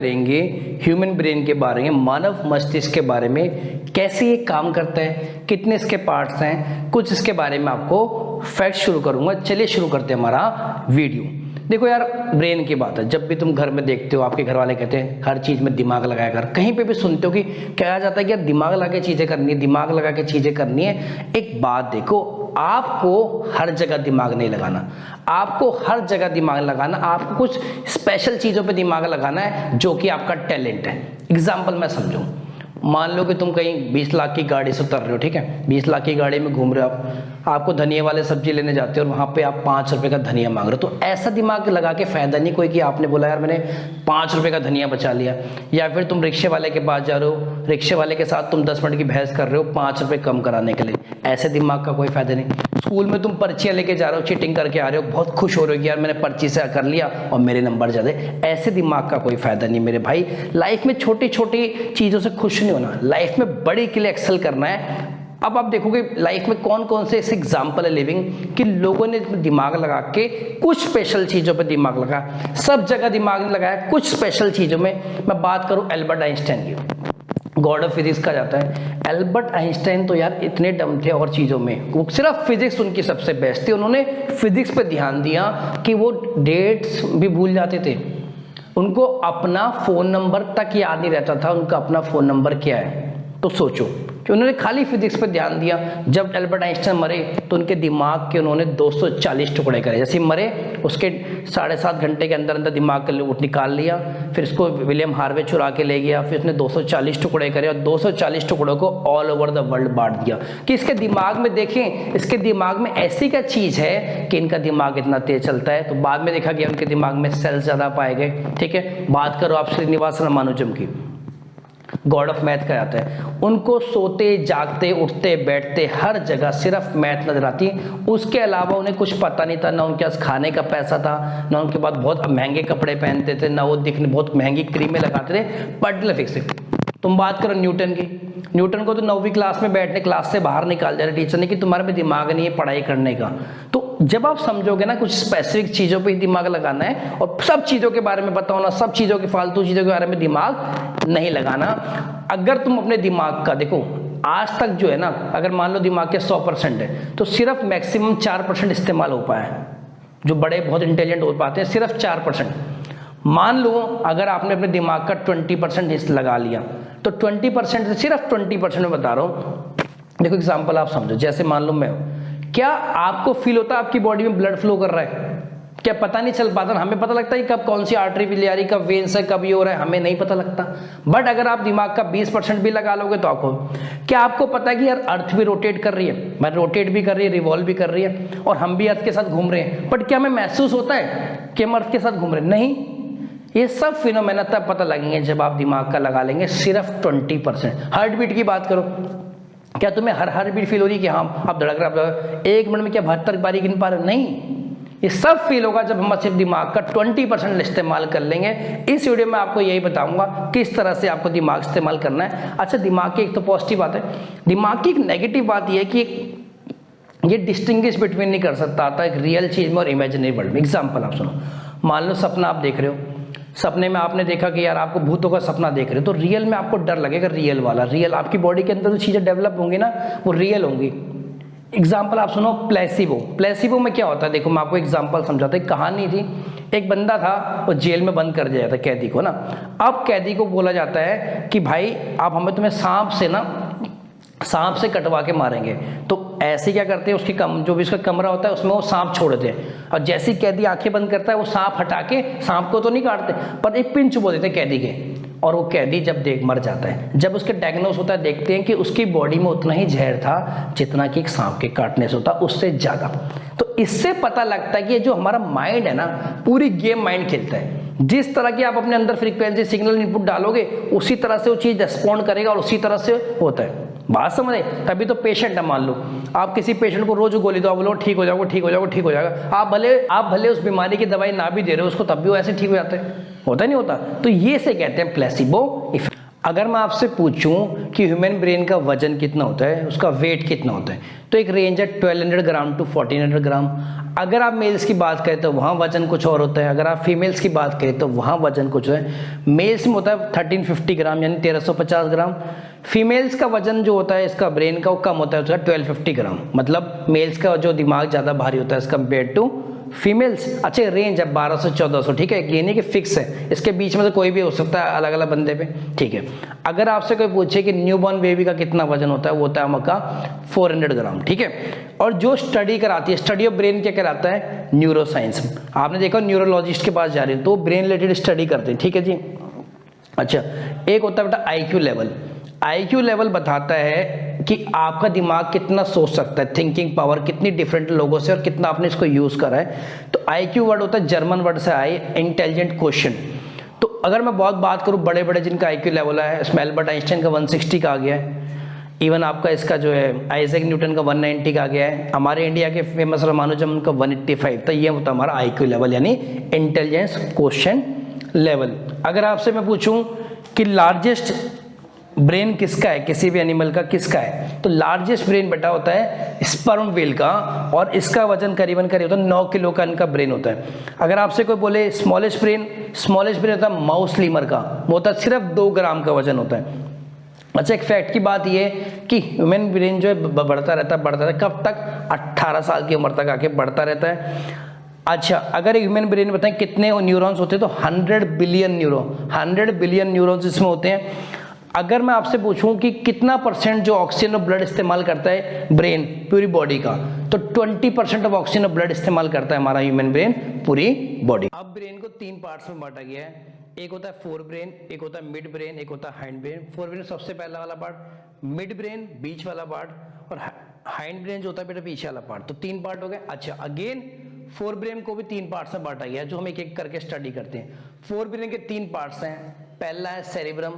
करेंगे human brain के बारे में, मानव मस्तिष्क के बारे में, कैसे ये काम करता है, कितने इसके पार्ट्स हैं, कुछ इसके बारे में आपको फैक्ट शुरू करूंगा। चलिए शुरू करते हैं हमारा वीडियो। देखो यार, ब्रेन की बात है। जब भी तुम घर में देखते हो, आपके घर वाले कहते हैं हर चीज़ में दिमाग लगाया कर। कहीं पे भी सुनते हो कि कहा जाता है कि यार दिमाग लगा के चीज़ें करनी है, दिमाग लगा के चीज़ें करनी है। एक बात देखो, आपको हर जगह दिमाग नहीं लगाना, आपको हर जगह दिमाग लगाना, आपको कुछ स्पेशल चीज़ों पे दिमाग लगाना है जो कि आपका टैलेंट है। एग्जाम्पल मैं समझूँ, मान लो कि तुम कहीं 20 लाख की गाड़ी से उतर रहे हो, ठीक है, 20 लाख की गाड़ी में घूम रहे हो आप, आपको धनिया वाले सब्जी लेने जाते हो और वहाँ पे आप 5 रुपये का धनिया मांग रहे हो। तो ऐसा दिमाग लगा के फ़ायदा नहीं कोई कि आपने बोला यार मैंने 5 रुपये का धनिया बचा लिया। या फिर तुम रिक्शे वाले के पास जा रहे हो, रिक्शे वाले के साथ तुम 10 मिनट की बहस कर रहे हो 5 रुपये कम कराने के लिए। ऐसे दिमाग का कोई फ़ायदा नहीं। स्कूल में तुम पर्चियाँ लेके जा रहे हो, चीटिंग करके आ रहे हो, बहुत खुश हो रहे हो कि यार मैंने पर्ची से कर लिया और मेरे नंबर ज़्यादा। ऐसे दिमाग का कोई फ़ायदा नहीं मेरे भाई। लाइफ में छोटी छोटी चीज़ों से खुश नहीं होना, लाइफ में बड़ी के लिए एक्सेल करना है। अब आप देखोगे लाइफ में कौन कौन से ऐसे एग्जाम्पल है लिविंग कि लोगों ने दिमाग लगा के कुछ स्पेशल चीज़ों पे दिमाग लगाया। सब जगह दिमाग नहीं लगाया, कुछ स्पेशल चीज़ों में। मैं बात करूँ एल्बर्ट आइंस्टाइन की, गॉड ऑफ फिजिक्स कहा जाता है। एल्बर्ट आइंस्टाइन तो यार इतने डम थे और चीज़ों में, वो सिर्फ फिजिक्स उनकी सबसे बेस्ट थी। उन्होंने फिजिक्स पे ध्यान दिया कि वो डेट्स भी भूल जाते थे, उनको अपना फ़ोन नंबर तक याद नहीं रहता था उनका अपना फ़ोन नंबर क्या है। तो सोचो कि उन्होंने खाली फिजिक्स पर ध्यान दिया। जब एल्बर्ट आइंस्टाइन मरे तो उनके दिमाग के उन्होंने 240 टुकड़े करे। जैसे मरे उसके 7.5 घंटे के अंदर अंदर दिमाग का उठ निकाल लिया, फिर इसको विलियम हार्वे चुरा के ले गया, फिर उसने 240 टुकड़े करे और 240 टुकड़ों को ऑल ओवर द वर्ल्ड बांट दिया कि इसके दिमाग में देखें, इसके दिमाग में ऐसी क्या चीज़ है कि इनका दिमाग इतना तेज चलता है। तो बाद में देखा गया उनके दिमाग में सेल्स ज़्यादा पाए गए। ठीक है, बात करो आप श्रीनिवास रामानुजम की, गॉड ऑफ मैथ कहा जाता है। उनको सोते जागते उठते बैठते हर जगह सिर्फ मैथ नजर आती। उसके अलावा उन्हें कुछ पता नहीं था, ना उनके पास खाने का पैसा था, ना उनके पास बहुत महंगे कपड़े पहनते थे, ना वो दिखने बहुत महंगी क्रीमें लगाते थे, पर्टिकुलर फिक्स। तुम बात करो न्यूटन की, न्यूटन को तो 9वीं क्लास में बैठने क्लास से बाहर निकाल दिया टीचर ने कि तुम्हारे में दिमाग नहीं है पढ़ाई करने का। तो जब आप समझोगे ना कुछ स्पेसिफिक चीज़ों पे दिमाग लगाना है और सब चीज़ों के बारे में पता होना, सब चीज़ों की फालतू चीज़ों के बारे में दिमाग नहीं लगाना। अगर तुम अपने दिमाग का देखो आज तक जो है ना, अगर मान लो दिमाग के 100% है तो सिर्फ मैक्सिमम 4% इस्तेमाल हो पाया है। जो बड़े बहुत इंटेलिजेंट हो पाते हैं सिर्फ 4%। मान लो अगर आपने अपने दिमाग का 20% हिस्सा लगा लिया तो 20% से सिर्फ 20% में बता रहा हूँ। देखो एग्जाम्पल आप समझो, जैसे मान लो मैं, क्या आपको फील होता है आपकी बॉडी में ब्लड फ्लो कर रहा है? क्या पता नहीं चल पाता ना? हमें पता लगता है कब कौन सी आर्टरी मिल जा रही, कब वेन्स है, कब ये हो रहा है, हमें नहीं पता लगता। बट अगर आप दिमाग का 20% भी लगा लोगे तो आपको, क्या आपको पता है कि यार अर्थ भी रोटेट कर रही है, मैं रोटेट भी कर रही है, रिवॉल्व भी कर रही है और हम भी अर्थ के साथ घूम रहे हैं। बट क्या हमें महसूस होता है कि हम अर्थ के साथ घूम रहे हैं? नहीं। ये सब फिनोमेना तब पता लगेंगे जब आप दिमाग का लगा लेंगे सिर्फ 20%। हार्ट बीट की बात करो, क्या तुम्हें हर बीट फील हो रही है कि हाँ आप धड़क रहे हो, 1 मिनट में क्या 72 बारी गिन पा रहे हो? नहीं। ये सब फील होगा जब हम सिर्फ दिमाग का 20% इस्तेमाल कर लेंगे। इस वीडियो में आपको यही बताऊंगा किस तरह से आपको दिमाग इस्तेमाल करना है। अच्छा, दिमाग की एक तो पॉजिटिव बात है, दिमाग की एक नेगेटिव बात यह है कि ये डिस्टिंग्विश बिटवीन नहीं कर सकता था एक रियल चीज़ में और इमेजिनरी वर्ल्ड में। एग्जाम्पल आप सुनो, मान लो सपना आप देख रहे हो, सपने में आपने देखा कि यार आपको भूतों का सपना देख रहे हो, तो रियल में आपको डर लगेगा, रियल वाला, रियल आपकी बॉडी के अंदर जो चीज़ें डेवलप होंगी ना वो रियल होंगी। एग्जाम्पल आप सुनो, प्लेसिबो। प्लेसिबो में क्या होता है, देखो मैं आपको एग्जाम्पल समझाता हूँ। कहानी थी, एक बंदा था वो जेल में बंद कर दिया जाता कैदी को ना। अब कैदी को बोला जाता है कि भाई आप हमें तुम्हें सांप से कटवा के मारेंगे। तो ऐसे क्या करते हैं, उसकी जो भी उसका कमरा होता है उसमें वो सांप छोड़ देते हैं और जैसे ही कैदी आंखें बंद करता है वो सांप हटा के, सांप को तो नहीं काटते पर एक पिन चुबो देते कैदी के, और वो कैदी जब मर जाता है। जब उसके डायग्नोस होता है देखते हैं कि उसकी बॉडी में उतना ही जहर था जितना कि एक सांप के काटने से होता, उससे ज़्यादा। तो इससे पता लगता है कि ये जो हमारा माइंड है ना, पूरी गेम माइंड खेलता है। जिस तरह की आप अपने अंदर फ्रीक्वेंसी सिग्नल इनपुट डालोगे उसी तरह से वो चीज़ रिस्पॉन्ड करेगा और उसी तरह से होता है। बात समझे? तभी तो पेशेंट है, मान लो आप किसी पेशेंट को रोज गोली दो, आप बोलो ठीक हो जाओगे, ठीक हो जाओगे, ठीक हो जाएगा। आप भले उस बीमारी की दवाई ना भी दे रहे हो उसको, तब भी वो ऐसे ठीक हो जाते हैं, होता नहीं होता। तो ये से कहते हैं प्लेसिबो इफेक्ट। अगर मैं आपसे पूछूं कि ह्यूमन ब्रेन का वजन कितना होता है, उसका वेट कितना होता है, तो एक रेंज है 1200 ग्राम टू 1400 ग्राम। अगर आप मेल्स की बात करें तो वहाँ वजन कुछ और होता है, अगर आप फीमेल्स की बात करें तो वहाँ वजन कुछ है। मेल्स में होता है 1350 ग्राम यानी 1350 ग्राम। फीमेल्स का वजन जो होता है इसका ब्रेन का वो कम होता है, उसका 1250 ग्राम। मतलब मेल्स का जो दिमाग ज़्यादा भारी होता है एज कम्पेयर टू फीमेल्स। अच्छा रेंज है 1200 से 1400, ठीक है, ये नहीं कि फिक्स है, इसके बीच में से कोई भी हो सकता है अलग अलग बंदे पे, ठीक है। अगर आपसे कोई पूछे कि न्यूबॉर्न बेबी का कितना वजन होता है, वो होता है आपका 400 ग्राम, ठीक है। और जो स्टडी कराती है, स्टडी ऑफ ब्रेन क्या कराता है, न्यूरो साइंस। आपने देखा न्यूरोलॉजिस्ट के पास जा रहे हैं तो ब्रेन रिलेटेड स्टडी करते हैं, ठीक है जी। अच्छा एक होता है बेटा IQ लेवल। IQ लेवल बताता है कि आपका दिमाग कितना सोच सकता है, थिंकिंग पावर कितनी डिफरेंट लोगों से और कितना आपने इसको यूज करा है। तो IQ वर्ड होता है जर्मन वर्ड से आई, इंटेलिजेंट क्वेश्चन। तो अगर मैं बहुत बात करूं बड़े बड़े जिनका IQ लेवल है, इसमें एल्बर्ट आइंस्टाइन का 160 का आ गया है, इवन आपका इसका जो है आइजैक न्यूटन का 190 का आ गया है, हमारे इंडिया के फेमस रामानुजम का 185। तो ये होता है हमारा IQ लेवल यानी इंटेलिजेंस क्वेश्चन लेवल। अगर आपसे मैं पूछूं कि लार्जेस्ट ब्रेन किसका है, किसी भी एनिमल का किसका है, तो लार्जेस्ट ब्रेन बेटा होता है स्पर्म व्हेल का, और इसका वजन करीबन होता है 9 किलो का इनका ब्रेन होता है। अगर आपसे कोई बोले स्मॉलेस्ट ब्रेन होता है माउस लीमर का, वो होता है सिर्फ 2 ग्राम का वजन होता है। अच्छा एक फैक्ट की बात ये कि ह्यूमन ब्रेन जो है बढ़ता रहता है, कब तक, 18 साल की उम्र तक आके बढ़ता रहता है। अच्छा अगर ह्यूमन ब्रेन में बताएं कितने न्यूरॉन्स होते हैं, तो 100 बिलियन न्यूरॉन्स इसमें होते हैं। अगर मैं आपसे पूछूं कि कितना % जो ऑक्सीजन और ब्लड इस्तेमाल करता है ब्रेन पूरी बॉडी का, तो 20% ऑफ ऑक्सीजन और ब्लड इस्तेमाल करता है हमारा ह्यूमन ब्रेन पूरी बॉडी। अब ब्रेन को 3 पार्ट्स में बांटा गया है, एक होता है फोर ब्रेन, एक होता है मिड ब्रेन, एक होता है हाइंड ब्रेन। फोर ब्रेन सबसे पहला वाला पार्ट, मिड ब्रेन बीच वाला पार्ट, और हाइंड ब्रेन जो होता है बेटा पीछे वाला पार्ट। तो 3 पार्ट हो गए। अच्छा अगेन फोर ब्रेन को भी 3 पार्ट्स में बांटा गया है, जो हम एक एक करके स्टडी करते हैं। फोर ब्रेन के 3 पार्ट्स हैं, पहला है सेरिब्रम,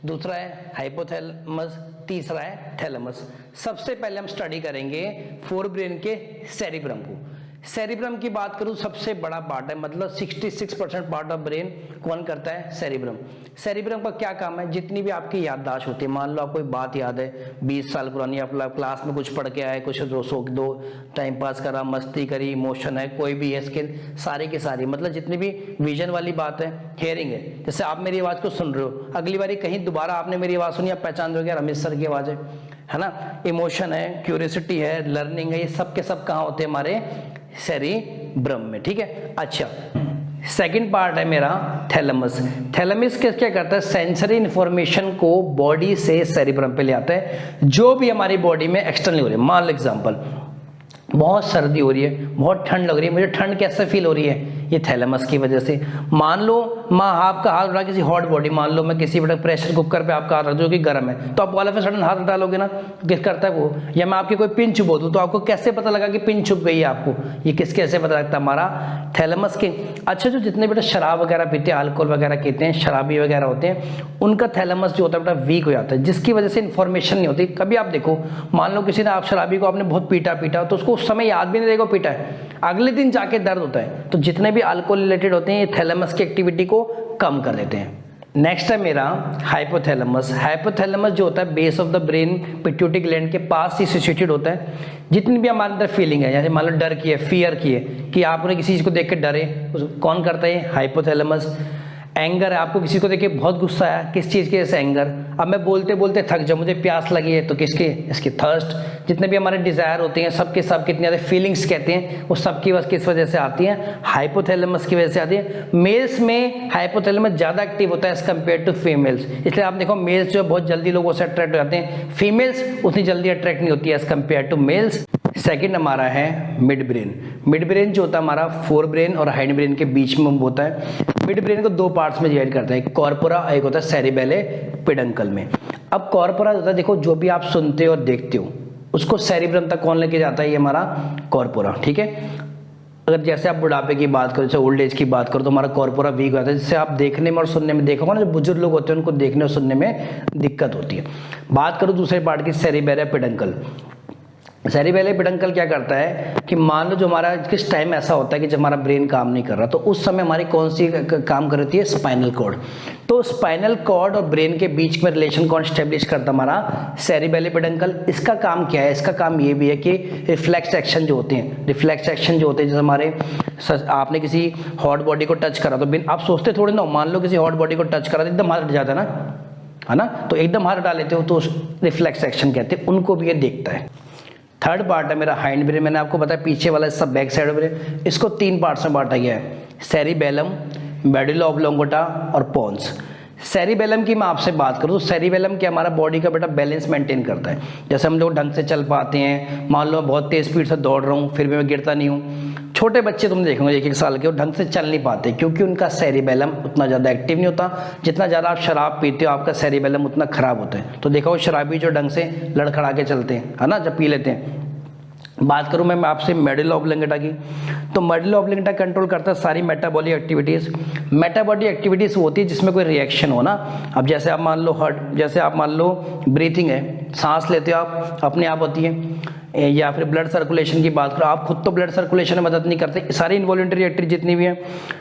दूसरा है हाइपोथैलेमस, तीसरा है थैलेमस। सबसे पहले हम स्टडी करेंगे फोर ब्रेन के सेरिब्रम को। सेरिब्रम की बात करूं सबसे बड़ा पार्ट है, मतलब 66% पार्ट ऑफ ब्रेन कौन करता है, सेरिब्रम। सेरिब्रम का क्या काम है, जितनी भी आपकी याददाश्त होती है, मान लो आपको कोई बात याद है 20 साल पुरानी, आप क्लास में कुछ पढ़ के आए, कुछ दो टाइम पास करा, मस्ती करी, इमोशन है, कोई भी है स्किल, सारी की सारी, मतलब जितनी भी विजन वाली बात है, हियरिंग है, जैसे आप मेरी आवाज को सुन रहे हो, अगली बारी कहीं दोबारा आपने मेरी आवाज सुनी, आप पहचान दोगे रमेश सर की आवाज है ना। इमोशन है, क्यूरियोसिटी है, लर्निंग है, ये सब के सब कहाँ होते हैं, हमारे सेरिब्रम में, ठीक है। अच्छा सेकंड पार्ट है मेरा थैलेमस। थैलेमस क्या करता है, सेंसरी इंफॉर्मेशन को बॉडी से सेरिब्रम पे ले आता है, जो भी हमारी बॉडी में एक्सटर्नल हो रही है। मान लो एग्जांपल, बहुत सर्दी हो रही है, बहुत ठंड लग रही है, मुझे ठंड कैसे फील हो रही है, ये थैलेमस की वजह से। मान लो आपका हाथ उठा किसी हॉट बॉडी, मान लो मैं किसी बड़ा प्रेशर कुकर पे आपका हाथ रख दूं कि गर्म है, तो आप ऑल ऑफ अ सडन हाथ डालोगे ना, किस करता है वो। या मैं आपकी कोई पिन चुभो दूं, तो आपको कैसे पता लगा कि पिन चुभ गई है आपको, ये कैसे पता लगता है, हमारा थैलेमस के। अच्छा जो जितने बेटा शराब वगैरह पीते हैं, अल्कोहल वगैरह पीते हैं, शराबी वगैरह होते हैं, उनका थैलेमस जो होता है बेटा वीक हो जाता है, जिसकी वजह से इन्फॉर्मेशन नहीं होती। कभी आप देखो, मान लो किसी ने आप शराबी को आपने बहुत पीटा तो उसको उस समय याद भी नहीं रहेगा पीटा है, अगले दिन जाके दर्द होता है। तो जितने भी अल्कोहल रिलेटेड होते हैं ये थैलेमस की एक्टिविटी को कम कर देते हैं। नेक्स्ट है मेरा हाइपोथैलेमस। हाइपोथैलेमस जो होता है base of the brain, pituitary gland के पास ही सिचुएटेड होता है। जितनी भी हमारे अंदर फीलिंग है, जैसे मान लो डर की है, फियर की है, कि आपने किसी चीज को देख के डरे, कौन करता है, हाइपोथैलेमस। एंगर है, आपको किसी को देख के बहुत गुस्सा आया, किस चीज़ के जैसे एंगर। अब मैं बोलते बोलते थक जाऊँ, मुझे प्यास लगी है, तो किसकी, इसकी थर्स्ट। जितने भी हमारे डिजायर होते हैं सबके सब कितने ज़्यादा फीलिंग्स कहते हैं, वो सबकी बस किस वजह से आती हैं, हाइपोथैलेमस की वजह से आती है। मेल्स में हाइपोथैलेमस ज़्यादा एक्टिव होता है एज कम्पेयर टू फीमेल्स, इसलिए आप देखो मेल्स जो बहुत जल्दी लोगों से अट्रैक्ट हो जाते हैं, फीमेल्स उतनी जल्दी अट्रैक्ट नहीं होती है as compare to males. Second हमारा है मिड ब्रेन। मिड ब्रेन जो होता है हमारा फोर ब्रेन और हाइंड ब्रेन के बीच में होता है। मिड ब्रेन को 2 पार्ट्स में डिवाइड करते हैं, एक कॉर्पोरा, एक होता है सेरिबेले पेडंकल में। अब कॉर्पोरा होता है, देखो जो भी आप सुनते हो और देखते हो उसको सेरिब्रम तक कौन लेके जाता है, ये हमारा कॉर्पोरा, ठीक है। अगर जैसे आप बुढ़ापे की बात करो, जैसे ओल्ड एज की बात करो, तो हमारा कॉर्पोरा वीक होता है, जिससे आप देखने में और सुनने में, देखोगे ना जो बुजुर्ग लोग होते हैं उनको देखने और सुनने में दिक्कत होती है। बात करो दूसरे पार्ट की, सेरिबेले पेडंकल। सेरिबेलम पेडंकल क्या करता है कि मान लो जो हमारा किस टाइम ऐसा होता है कि जब हमारा ब्रेन काम नहीं कर रहा, तो उस समय हमारी कौन सी काम कर रही है, स्पाइनल कॉर्ड। तो स्पाइनल कॉर्ड और ब्रेन के बीच में रिलेशन कौन स्टेब्लिश करता, हमारा सेरिबेलम पेडंकल। इसका काम क्या है, इसका काम ये भी है कि रिफ्लेक्स एक्शन जो होते हैं, रिफ्लेक्स एक्शन जो होते हैं, जैसे हमारे आपने किसी हॉट बॉडी को टच करा, तो आप सोचते थोड़ी ना, मान लो किसी हॉट बॉडी को टच करा तो एकदम हाथ हट जाता है ना, तो एकदम हाथ हटा लेते हो, तो रिफ्लेक्स एक्शन कहते हैं, उनको भी ये देखता है। थर्ड पार्ट है मेरा हाइंड ब्रेन, मैंने आपको बताया पीछे वाला सब बैक साइड ब्रेन। इसको 3 पार्ट्स में बांटा गया है, सेरिबेलम, मेडुला ऑब्लोंगेटा और पोन्स। सेरिबेलम की मैं आपसे बात करूँ तो सेरिबेलम क्या हमारा बॉडी का बेटा बैलेंस मेंटेन करता है। जैसे हम लोग ढंग से चल पाते हैं, मान लो बहुत तेज स्पीड से दौड़ रहा हूँ फिर भी मैं गिरता नहीं हूँ। छोटे बच्चे तुम देखोगे 1-1 साल के, वो ढंग से चल नहीं पाते क्योंकि उनका सेरिबेलम उतना ज़्यादा एक्टिव नहीं होता। जितना ज़्यादा आप शराब पीते हो आपका सेरिबेलम उतना खराब होता है। तो देखो शराबी जो ढंग से लड़खड़ा के चलते हैं, है ना, जब पी लेते हैं। बात करूं मैं आपसे मेडुला ऑब्लोंगेटा की, तो मेडुला ऑब्लोंगेटा कंट्रोल करता है सारी मेटाबॉलिक एक्टिविटीज़। मेटाबॉलिक एक्टिविटीज़ होती है जिसमें कोई रिएक्शन हो ना। अब जैसे आप मान लो जैसे आप मान लो ब्रीथिंग है, सांस लेते हो आप, अपने आप होती है, या फिर ब्लड सर्कुलेशन की बात करो, आप खुद तो ब्लड सर्कुलेशन में मदद नहीं करते, सारी इनवॉल्यूंटरी एक्टिविटी जितनी भी है।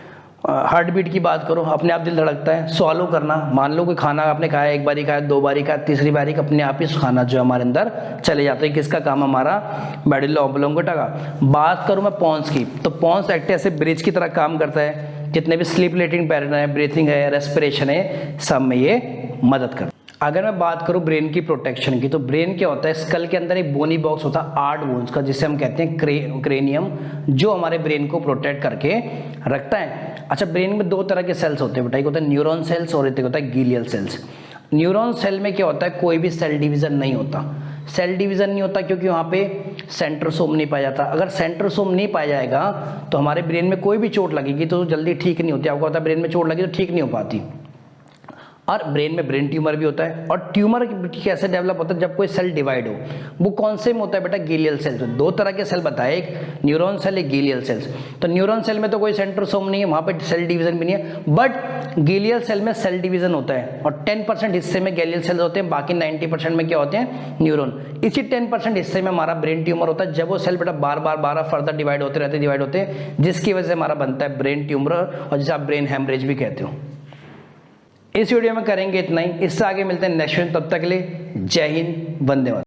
हार्ट बीट की बात करो, अपने आप दिल धड़कता है। सॉलो करना, मान लो कोई खाना आपने खाया, 1 बारी खाया, 2 बारी खाया, तीसरी बारी अपने आप ही खाना जो हमारे अंदर चले जाते हैं। किसका काम, हमारा मेडुला ऑब्लोंगेटा का। बात करूं मैं पोन्स की, तो पोन्स एक्ट ऐसे ब्रिज की तरह काम करता है। जितने भी स्लीप लेटिंग पैटर्न है, ब्रीथिंग है, रेस्पिरेशन है, सब में ये मदद करता है। अगर मैं बात करूं ब्रेन की प्रोटेक्शन की, तो ब्रेन क्या होता है, स्कल के अंदर एक बोनी बॉक्स होता है 8 बोन्स का, जिसे हम कहते हैं क्रेनियम, जो हमारे ब्रेन को प्रोटेक्ट करके रखता है। अच्छा, ब्रेन में 2 तरह के सेल्स होते हैं बेटा, एक होता है न्यूरॉन सेल्स और एक होता है ग्लियल सेल्स। न्यूरॉन सेल में क्या होता है, कोई भी सेल डिवीजन नहीं होता। सेल डिवीजन नहीं होता क्योंकि वहाँ पे सेंट्रोसोम नहीं पाया जाता। अगर सेंट्रोसोम नहीं पाया जाएगा तो हमारे ब्रेन में कोई भी चोट लगेगी तो जल्दी ठीक नहीं होती। आपको पता है ब्रेन में चोट लगी तो ठीक नहीं हो पाती। और ब्रेन में ब्रेन ट्यूमर भी होता है। और ट्यूमर कैसे डेवलप होता है, जब कोई सेल डिवाइड हो। वो कौन से में होता है बेटा, ग्लियल सेल। तो 2 तरह के सेल बताए, एक न्यूरॉन सेल, एक ग्लियल सेल्स। तो न्यूरॉन सेल में तो कोई सेंट्रोसोम नहीं है, वहाँ पे सेल डिवीजन भी नहीं है, बट ग्लियल सेल में सेल डिवीजन होता है। और 10% हिस्से में ग्लियल सेल्स होते हैं, बाकी 90% में क्या होते हैं, न्यूरॉन। इसी 10% हिस्से में हमारा ब्रेन ट्यूमर होता है, जब वो सेल बेटा बार फर्दर डिवाइड होते रहते हैं, जिसकी वजह से हमारा बनता है ब्रेन ट्यूमर, और जिसे आप ब्रेन हेमरेज भी कहते हो। इस वीडियो में करेंगे इतना ही, इससे आगे मिलते हैं नेक्स्ट वीडियो। तब तक के लिए जय हिंद, वंदे मातरम।